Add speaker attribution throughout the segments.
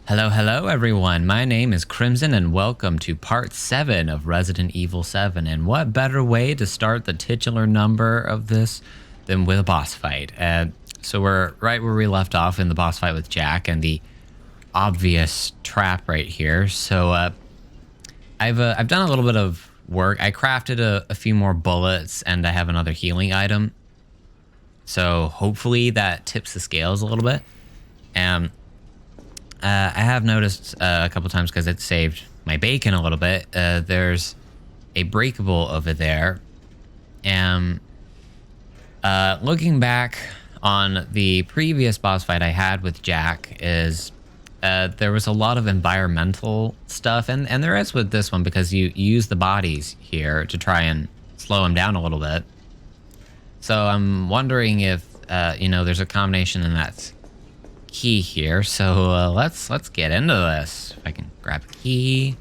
Speaker 1: Hello everyone. My name is Crimson and welcome to part 7 of Resident Evil 7. And what better way to start the titular number of this than with a boss fight? So we're right where we left off in the boss fight with Jack and the obvious trap right here. So I've done a little bit of work. I crafted a few more bullets and I have another healing item. So hopefully that tips the scales a little bit. I have noticed a couple times because it saved my bacon a little bit. There's a breakable over there. And looking back on the previous boss fight I had with Jack is there was a lot of environmental stuff. And there is with this one because you use the bodies here to try and slow him down a little bit. So I'm wondering if, there's a combination in that key here, so let's get into this. If I can grab a key.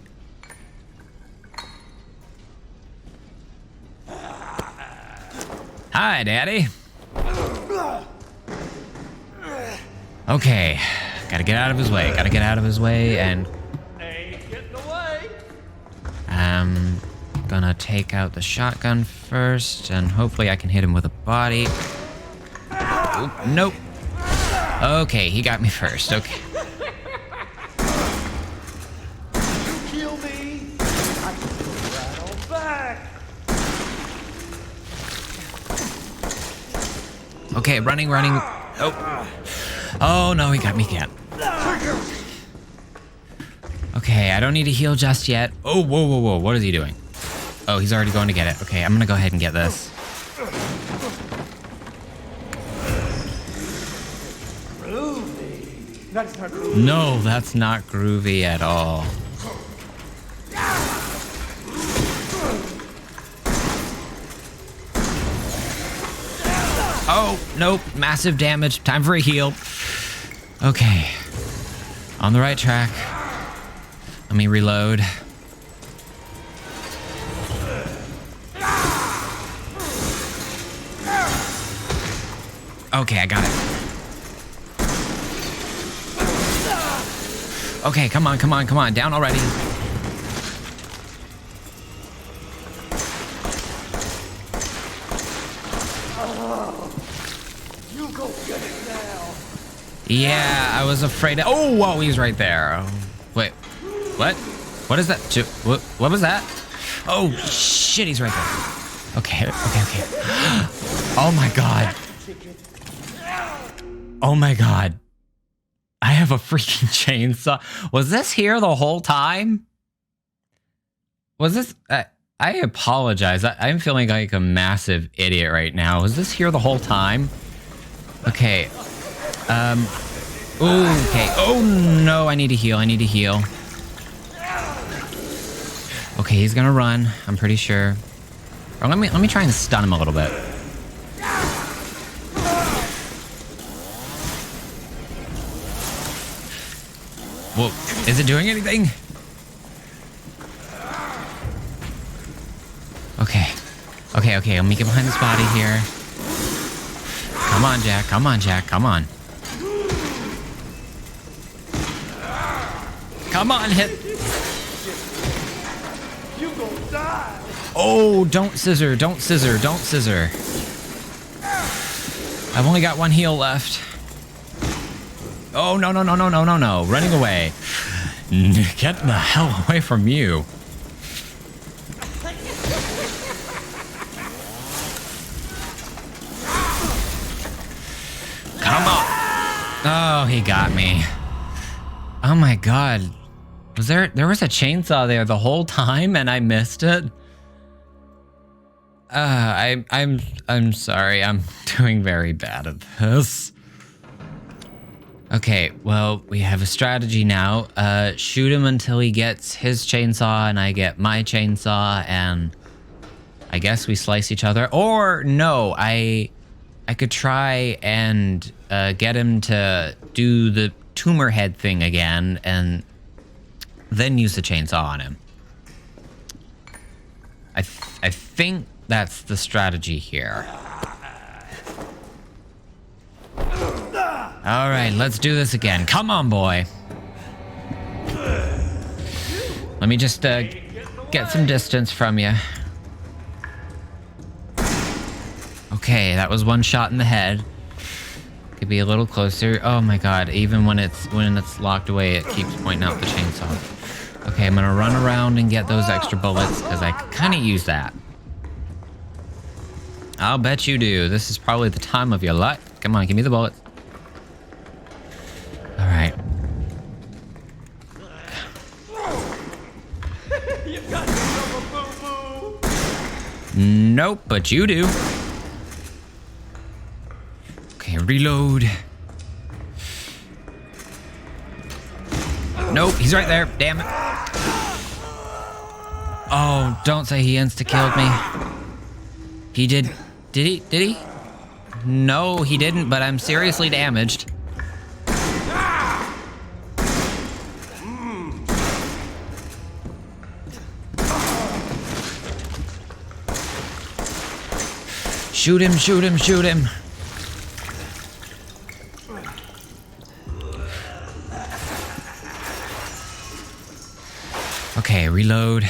Speaker 1: Hi, Daddy. Okay, gotta get out of his way. Gotta get out of his way, and
Speaker 2: ain't getting away.
Speaker 1: I'm gonna take out the shotgun first, and hopefully I can hit him with a body. Oop, nope. Okay, he got me first. Okay.
Speaker 2: You kill me, I can go right on back.
Speaker 1: Okay, running. Oh no, he got me again. Okay, I don't need to heal just yet. Oh, whoa. What is he doing? Oh, he's already going to get it. Okay, I'm gonna go ahead and get this.
Speaker 2: That's not groovy.
Speaker 1: No, that's not groovy at all. Oh, nope. Massive damage. Time for a heal. Okay. On the right track. Let me reload. Okay, I got it. Okay, come on. Down already.
Speaker 2: You go get it now.
Speaker 1: Yeah, I was afraid. Oh, whoa, he's right there. Wait, what? What is that? What was that? Oh, shit, he's right there. Okay. Oh my god. Oh my god. I have a freaking chainsaw. Was this here the whole time? Was this... I apologize. I'm feeling like a massive idiot right now. Was this here the whole time? Okay. Okay. Oh, no. I need to heal. Okay, he's gonna run. I'm pretty sure. Or let me try and stun him a little bit. Whoa, is it doing anything? Okay. Let me get behind this body here. Come on, Jack. Come on, hit.
Speaker 2: You gonna die.
Speaker 1: Oh, don't scissor. I've only got one heal left. Oh, no. Running away. Get the hell away from you. Come on. Oh, he got me. Oh my god. There was a chainsaw there the whole time and I missed it? I'm sorry. I'm doing very bad at this. Okay, well, we have a strategy now. Shoot him until he gets his chainsaw and I get my chainsaw, and I guess we slice each other. Or no, I could try and get him to do the tumor head thing again and then use the chainsaw on him. I think that's the strategy here. All right, let's do this again. Come on, boy. Let me just get some distance from you. Okay, that was one shot in the head. Could be a little closer. Oh my god, even when it's locked away, it keeps pointing out the chainsaw. Okay, I'm gonna run around and get those extra bullets because I could kind of use that. I'll bet you do. This is probably the time of your life. Come on, give me the bullets. All right.
Speaker 2: You got yourself a boo-boo.
Speaker 1: Nope, but you do. Okay, reload. Nope, he's right there. Damn it. Oh, don't say he insta-killed me. He did. Did he? Did he? No, he didn't, but I'm seriously damaged. Shoot him, shoot him, shoot him. Okay, reload.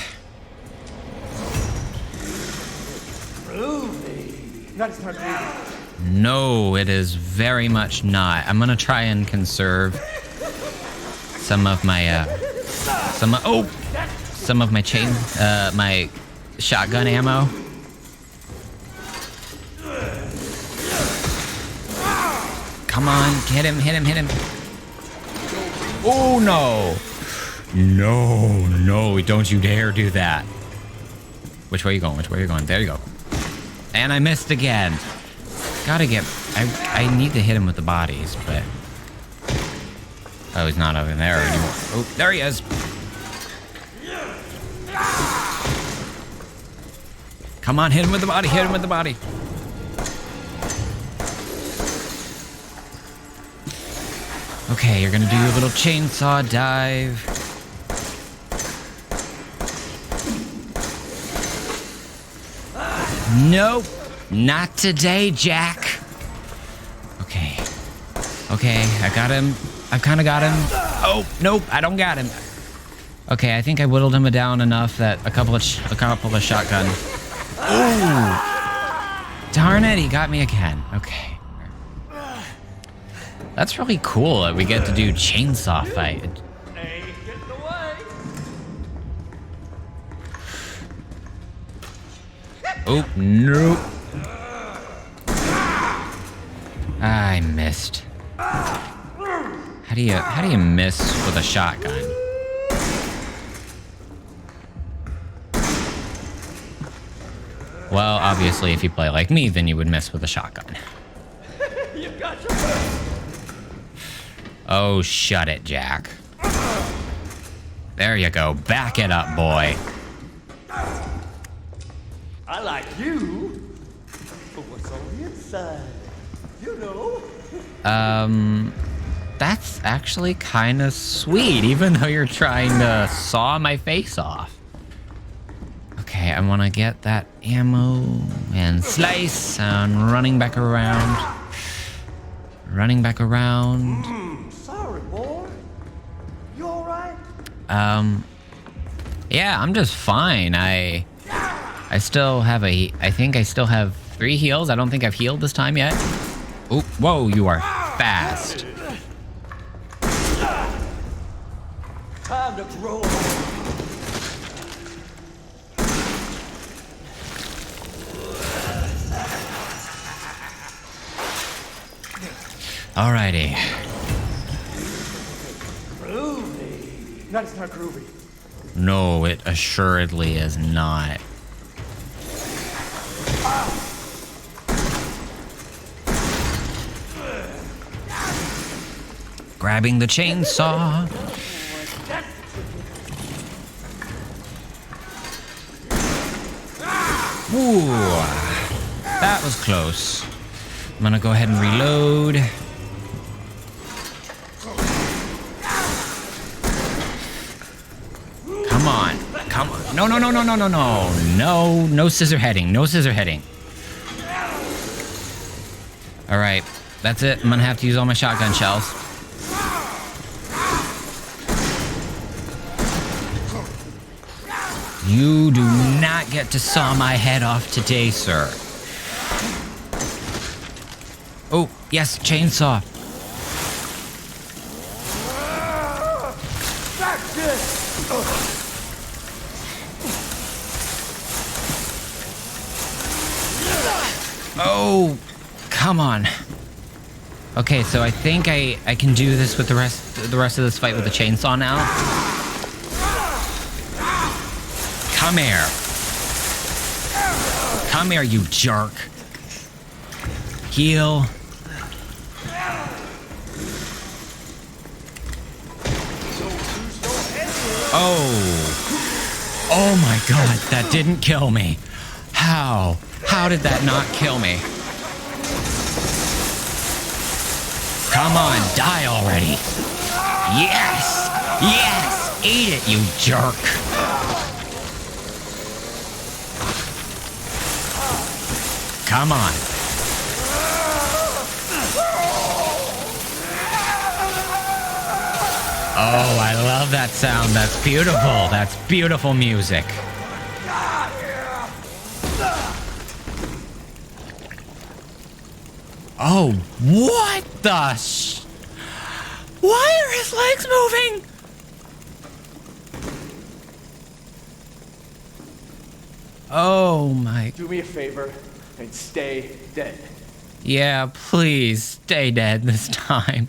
Speaker 1: No, it is very much not. I'm gonna try and conserve some of my some of my my shotgun ammo. Come on, hit him, hit him, hit him. Oh no. No, no, don't you dare do that. Which way are you going? Which way are you going? There you go. And I missed again. Gotta get... I need to hit him with the bodies, but... Oh, he's not over there anymore. Oh, there he is. Come on, hit him with the body, hit him with the body. Okay, you're gonna do your little chainsaw dive. Nope, not today, Jack. Okay, okay, I got him. I've kind of got him. Oh, nope, I don't got him. Okay, I think I whittled him down enough that a couple of shotgun. Oh, darn it, he got me again. Okay, that's really cool that we get to do chainsaw fight.
Speaker 2: Hey, getting away.
Speaker 1: Oh, nope. I missed. How do you miss with a shotgun? Well, obviously, if you play like me, then you would miss with a shotgun.
Speaker 2: You got your...
Speaker 1: Oh, shut it, Jack. There you go. Back it up, boy.
Speaker 2: I like you, but what's on the inside? You know.
Speaker 1: That's actually kind of sweet, even though you're trying to saw my face off. Okay, I want to get that ammo and slice and running back around. Running back around.
Speaker 2: Sorry, boy. You all right?
Speaker 1: Yeah, I'm just fine. I still have I think I still have 3 heals. I don't think I've healed this time yet. Oh, whoa, you are fast.
Speaker 2: Time to grow.
Speaker 1: Alrighty.
Speaker 2: Groovy. Not, it's not groovy.
Speaker 1: No, it assuredly is not. Grabbing the chainsaw. Ooh, that was close. I'm gonna go ahead and reload. Come on, come on. No, no, no, no, no, no, no. No, no scissor heading, no scissor heading. All right, that's it. I'm gonna have to use all my shotgun shells. You do not get to saw my head off today, sir. Oh, yes, chainsaw.
Speaker 2: That's it!
Speaker 1: Oh, come on. Okay, so I think I can do this with the rest of this fight with the chainsaw now. Come here. Come here, you jerk. Heal. Oh. Oh my god, that didn't kill me. How? How did that not kill me? Come on, die already. Yes! Yes! Eat it, you jerk. Come on. Oh, I love that sound. That's beautiful. That's beautiful music. Oh, what the Why are his legs moving? Oh my...
Speaker 2: Do me a favor and stay dead.
Speaker 1: Yeah, please, stay dead this time.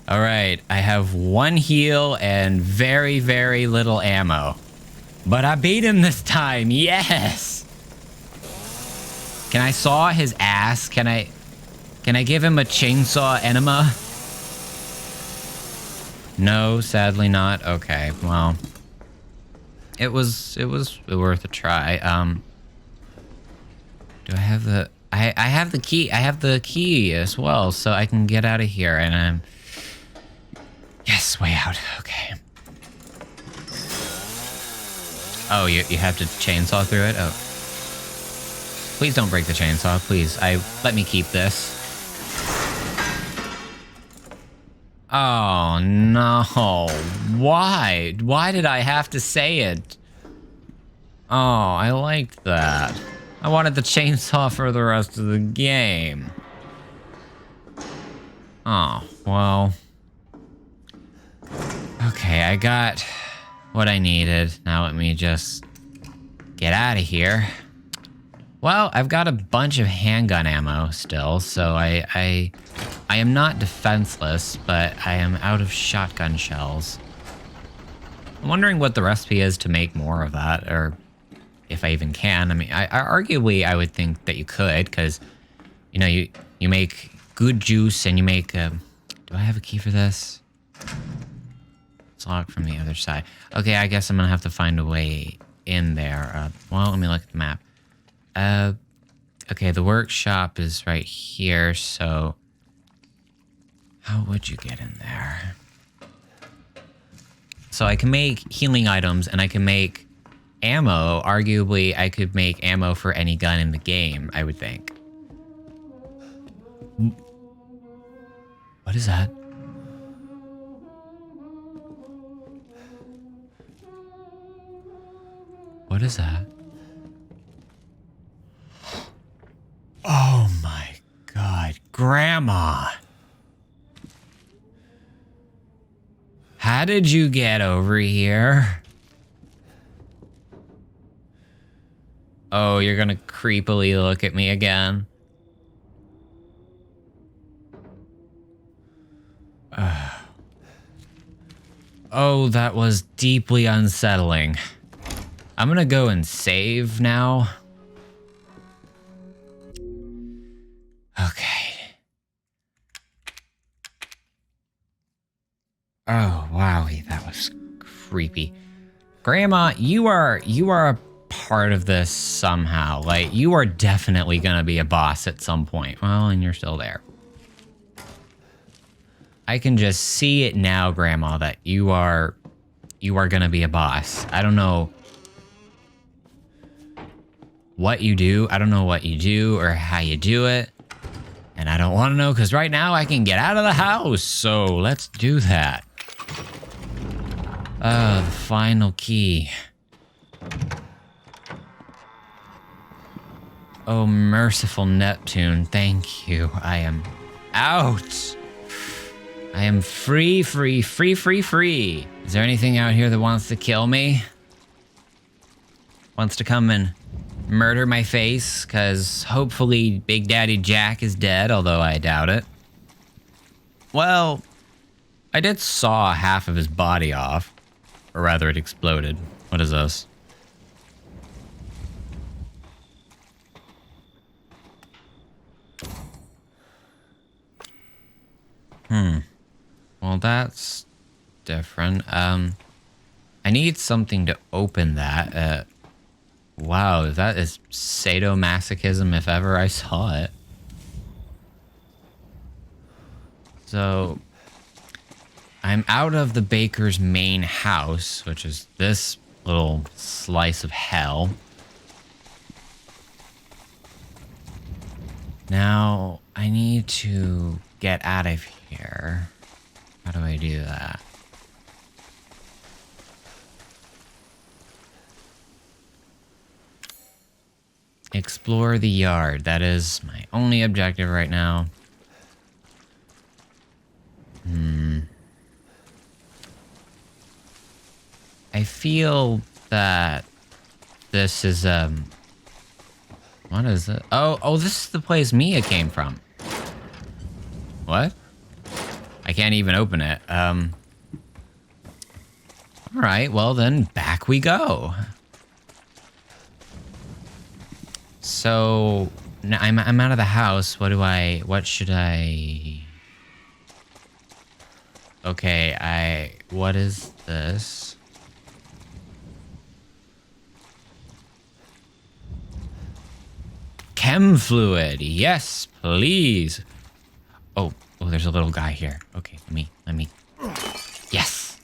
Speaker 1: Alright, I have one heal and very, very little ammo. But I beat him this time, yes! Can I saw his ass? Can I give him a chainsaw enema? No, sadly not. Okay, well, it was worth a try. Do I have the? I have the key. I have the key as well, so I can get out of here. And I'm yes, way out. Okay. Oh, you have to chainsaw through it. Oh, please don't break the chainsaw, please. Let me keep this. Oh, no. Why? Why did I have to say it? Oh, I liked that. I wanted the chainsaw for the rest of the game. Oh, well. Okay, I got what I needed. Now let me just get out of here. Well, I've got a bunch of handgun ammo still, so I am not defenseless, but I am out of shotgun shells. I'm wondering what the recipe is to make more of that, or if I even can. I mean, arguably I would think that you could, because, you know, you make good juice and you make... do I have a key for this? It's locked from the other side. Okay, I guess I'm gonna have to find a way in there. Well, let me look at the map. Okay, the workshop is right here, so... How would you get in there? So I can make healing items, and I can make ammo. Arguably, I could make ammo for any gun in the game, I would think. What is that? What is that? Oh my God, Grandma! How did you get over here? Oh, you're gonna creepily look at me again. Oh, that was deeply unsettling. I'm gonna go and save now. Okay. Oh, wowie, that was creepy. Grandma, you are a part of this somehow. Like, you are definitely gonna be a boss at some point. Well, and you're still there. I can just see it now, Grandma, that you are gonna be a boss. I don't know what you do. I don't know what you do or how you do it. And I don't want to know, because right now I can get out of the house. So let's do that. The final key. Oh, merciful Neptune, thank you. I am out. I am free, free, free, free, free. Is there anything out here that wants to kill me? Wants to come and murder my face? Because hopefully Big Daddy Jack is dead, although I doubt it. Well, I did saw half of his body off. Or rather, it exploded. What is this? Well, that's different. I need something to open that. Wow, that is sadomasochism if ever I saw it. So, I'm out of the baker's main house, which is this little slice of hell. Now, I need to get out of here. How do I do that? Explore the yard. That is my only objective right now. I feel that this is, what is it? Oh, this is the place Mia came from. What? I can't even open it. Alright, well then, back we go. So, I'm out of the house. What should I... Okay, what is this? Chem fluid, yes, please. Oh, there's a little guy here. Okay, let me. Yes.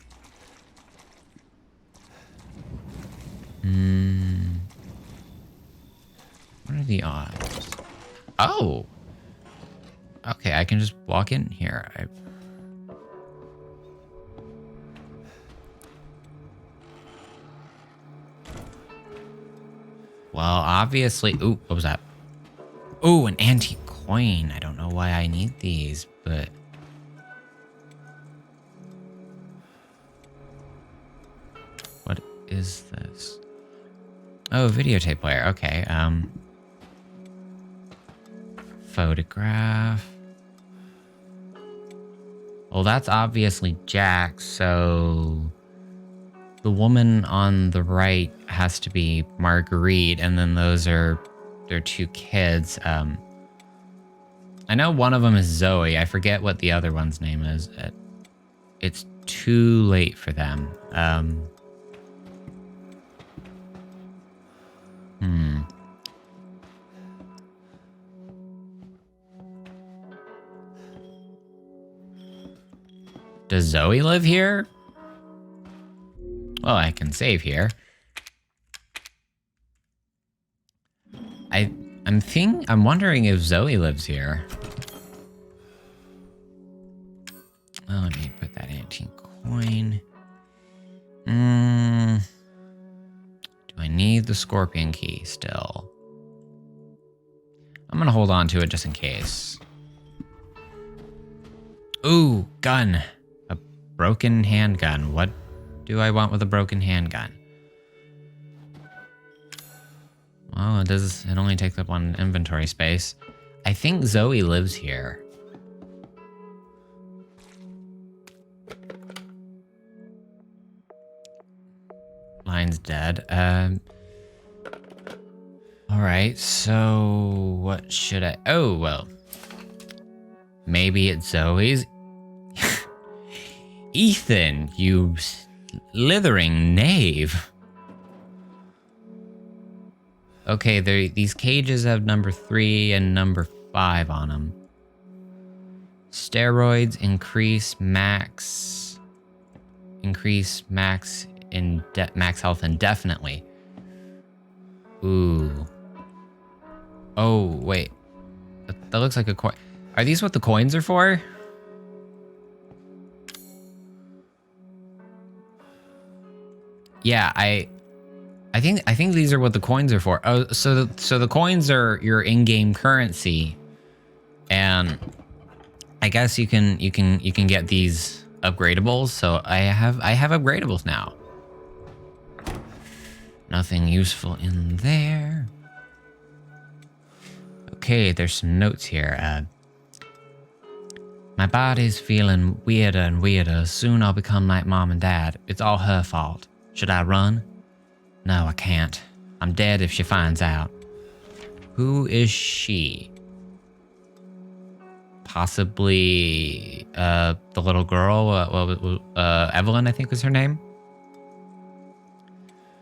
Speaker 1: What are the odds? Oh. Okay, I can just walk in here. Well, obviously... Ooh, what was that? Ooh, an antique coin. I don't know why I need these, but... What is this? Oh, videotape player. Okay, photograph. Well, that's obviously Jack, so... The woman on the right has to be Marguerite, and then those are their two kids. I know one of them is Zoe. I forget what the other one's name is. It's too late for them. Does Zoe live here? Well, I can save here. I'm wondering if Zoe lives here. Well, let me put that antique coin. Do I need the scorpion key still? I'm gonna hold on to it just in case. Ooh, gun. A broken handgun. What do I want with a broken handgun? Well, it only takes up one inventory space. I think Zoe lives here. Line's dead. Alright, so what should I... Oh, well. Maybe it's Zoe's. Ethan, you slithering knave. Okay, these cages have number 3 and number 5 on them. Steroids increase max max health indefinitely. Ooh. Oh, wait. That looks like a coin. Are these what the coins are for? Yeah, I think think these are what the coins are for. Oh, so the coins are your in-game currency, and I guess you can get these upgradables. So I have upgradables now. Nothing useful in there. Okay, there's some notes here. My body's feeling weirder and weirder. Soon I'll become like mom and dad. It's all her fault. Should I run? No, I can't. I'm dead if she finds out. Who is she? Possibly the little girl, Evelyn, I think was her name.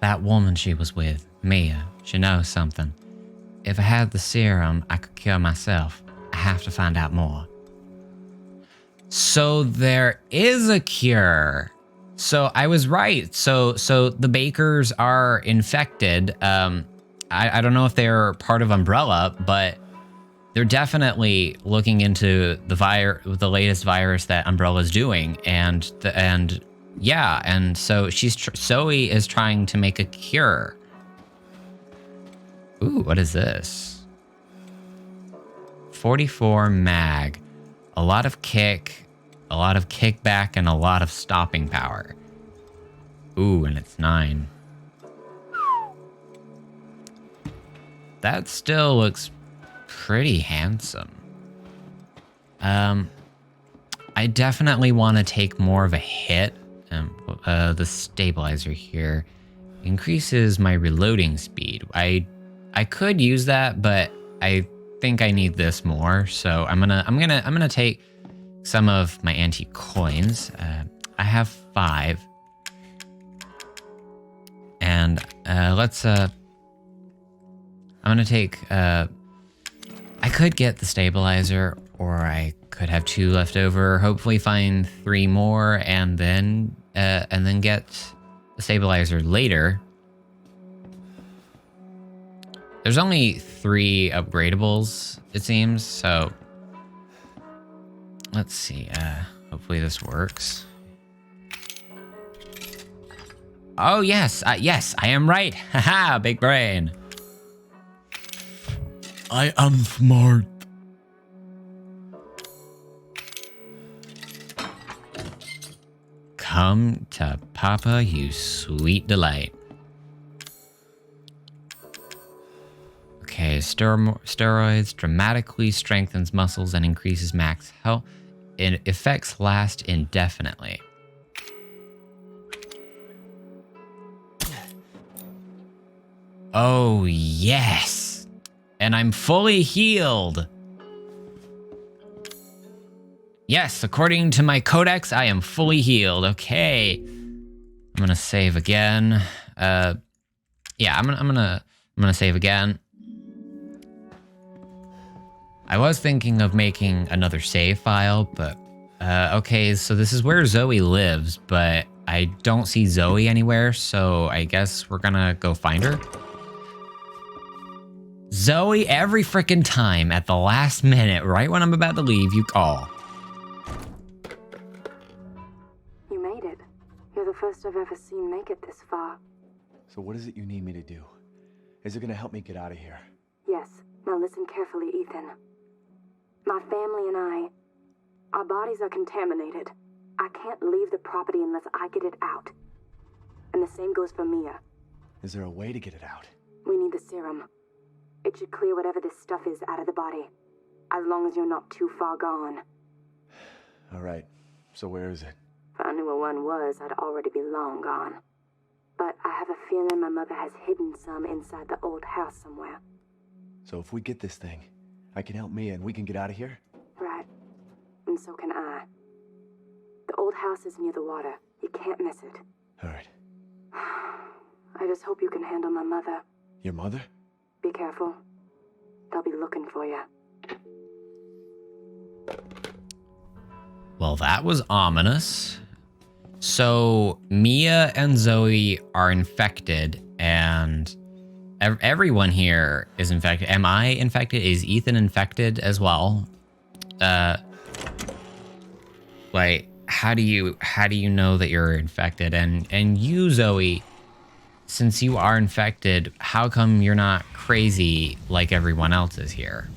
Speaker 1: That woman she was with, Mia, she knows something. If I had the serum, I could cure myself. I have to find out more. So there is a cure. So I was right. So the bakers are infected. I don't know if they're part of Umbrella, but they're definitely looking into the latest virus that Umbrella's doing, and so Zoe is trying to make a cure. Ooh, what is this? 44 mag, a lot of kick, a lot of kickback, and a lot of stopping power. Ooh, and it's 9. That still looks pretty handsome. I definitely want to take more of a hit. The stabilizer here increases my reloading speed. I could use that, but I think I need this more. So I'm gonna take some of my antique coins. I have 5, and let's. I'm gonna take. I could get the stabilizer, or I could have 2 left over. Hopefully, find 3 more, and then get the stabilizer later. There's only 3 upgradables, it seems. So let's see. Hopefully this works. Oh yes, yes, I am right. Haha, big brain.
Speaker 3: I am smart.
Speaker 1: Come to Papa, you sweet delight. Okay, steroids dramatically strengthens muscles and increases max health. Effects last indefinitely. Oh, yes. And I'm fully healed. Yes, according to my codex, I am fully healed. Okay. I'm gonna save again. Yeah, I'm gonna save again. I was thinking of making another save file, but okay, so this is where Zoe lives, but I don't see Zoe anywhere, so I guess we're gonna go find her. Zoe, every freaking time at the last minute, right when I'm about to leave, you call.
Speaker 4: You made it. You're the first I've ever seen make it this far.
Speaker 3: So what is it you need me to do? Is it gonna help me get out of here?
Speaker 4: Yes. Now listen carefully, Ethan. My family and our bodies are contaminated. I can't leave the property unless I get it out. And the same goes for Mia.
Speaker 3: Is there a way to get it out?
Speaker 4: We need the serum. It should clear whatever this stuff is out of the body. As long as you're not too far gone.
Speaker 3: Alright, so where is it?
Speaker 4: If I knew where one was, I'd already be long gone. But I have a feeling my mother has hidden some inside the old house somewhere.
Speaker 3: So if we get this thing, I can help Mia and we can get out of here?
Speaker 4: Right. And so can I. The old house is near the water. You can't miss it.
Speaker 3: Alright.
Speaker 4: I just hope you can handle my mother.
Speaker 3: Your mother?
Speaker 4: Be careful. They'll be looking for you.
Speaker 1: Well, that was ominous. So Mia and Zoe are infected, and everyone here is infected. Am I infected? Is Ethan infected as well? Like, how do you know that you're infected? And you, Zoe, since you are infected, how come you're not crazy like everyone else is here?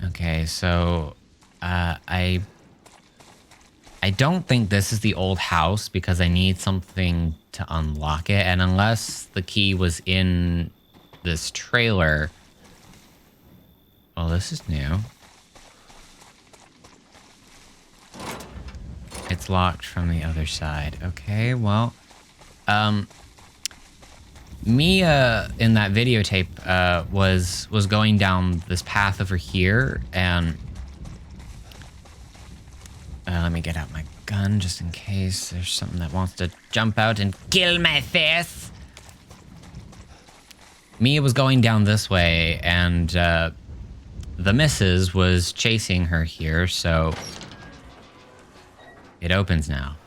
Speaker 1: Okay, so I don't think this is the old house because I need something to unlock it, and unless the key was in this trailer. Well, this is new. It's locked from the other side. Okay, well, Mia in that videotape was going down this path over here, and let me get out my gun just in case there's something that wants to jump out and kill my face. Mia was going down this way, and the missus was chasing her here, so it opens now.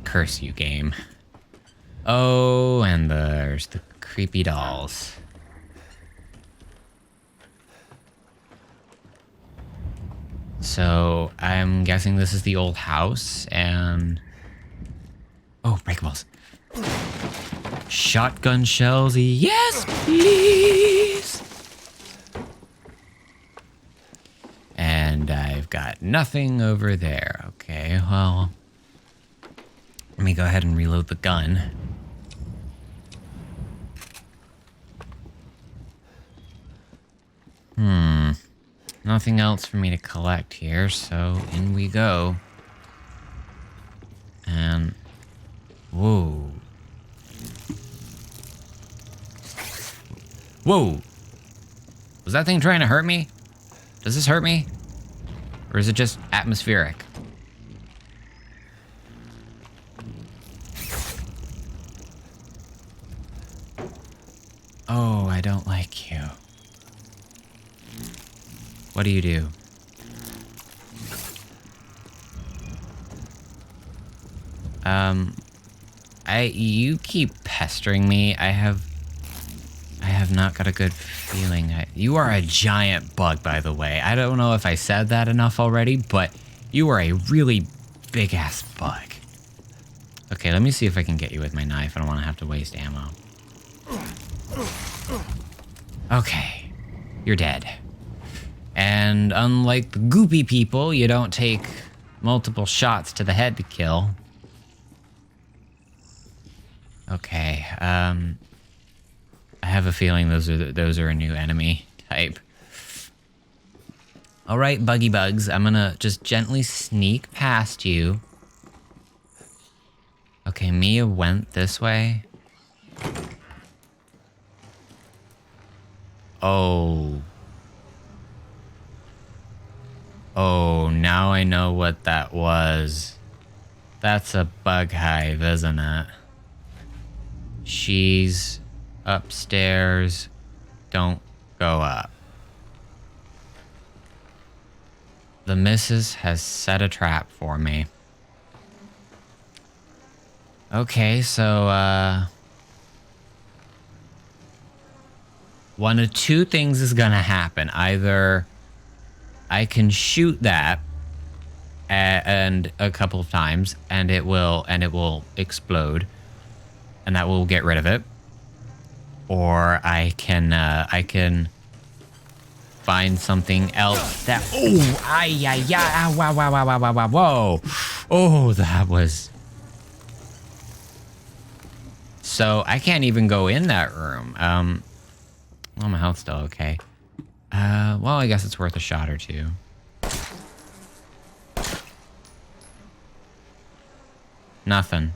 Speaker 1: Curse you, game. Oh, and there's the creepy dolls. So I'm guessing this is the old house, and oh, breakables. Shotgun shells, yes, please. And I've got nothing over there. Okay, well, let me go ahead and reload the gun. Nothing else for me to collect here, so in we go. And whoa. Whoa! Was that thing trying to hurt me? Does this hurt me? Or is it just atmospheric? Oh, I don't like you. What do you do? You keep pestering me. I have not got a good feeling. You are a giant bug, by the way. I don't know if I said that enough already, but you are a really big-ass bug. Okay, let me see if I can get you with my knife. I don't want to have to waste ammo. Okay, you're dead. And unlike the goopy people, you don't take multiple shots to the head to kill. Okay, I have a feeling those are a new enemy type. All right, buggy bugs, I'm gonna just gently sneak past you. Okay, Mia went this way. Oh. Oh, now I know what that was. That's a bug hive, isn't it? She's upstairs. Don't go up. The missus has set a trap for me. Okay, so, one of two things is gonna happen. Either I can shoot that and a couple of times and it will explode and that will get rid of it. Or I can find something else that whoa. Oh, that was. So I can't even go in that room. Well, my health's still okay. Well, I guess it's worth a shot or two. Nothing.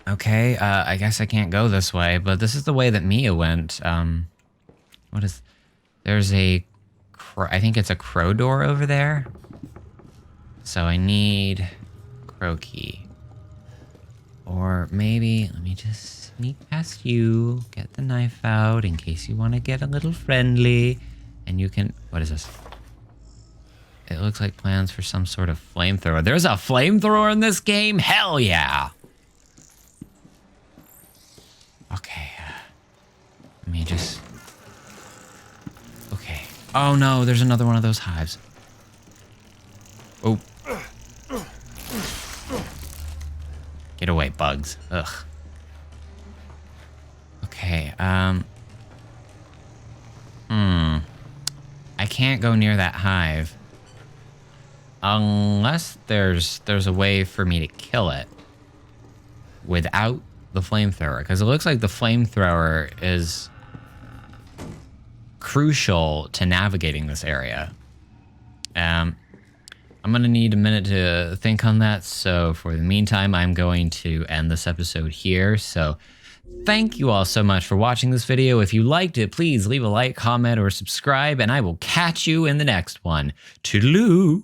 Speaker 1: Okay, I guess I can't go this way, but this is the way that Mia went. What is... There's a... I think it's a crow door over there. So I need... crow key. Or maybe... Let me just sneak past you. Get the knife out in case you want to get a little friendly. And you can... What is this? It looks like plans for some sort of flamethrower. There's a flamethrower in this game? Hell yeah! Okay, let me just... Okay. Oh no, there's another one of those hives. Oh. Get away, bugs. Ugh. Okay, I can't go near that hive. Unless there's a way for me to kill it without the flamethrower. Because it looks like the flamethrower is crucial to navigating this area. I'm going to need a minute to think on that. So for the meantime, I'm going to end this episode here. So thank you all so much for watching this video. If you liked it, please leave a like, comment, or subscribe, and I will catch you in the next one. Toodaloo!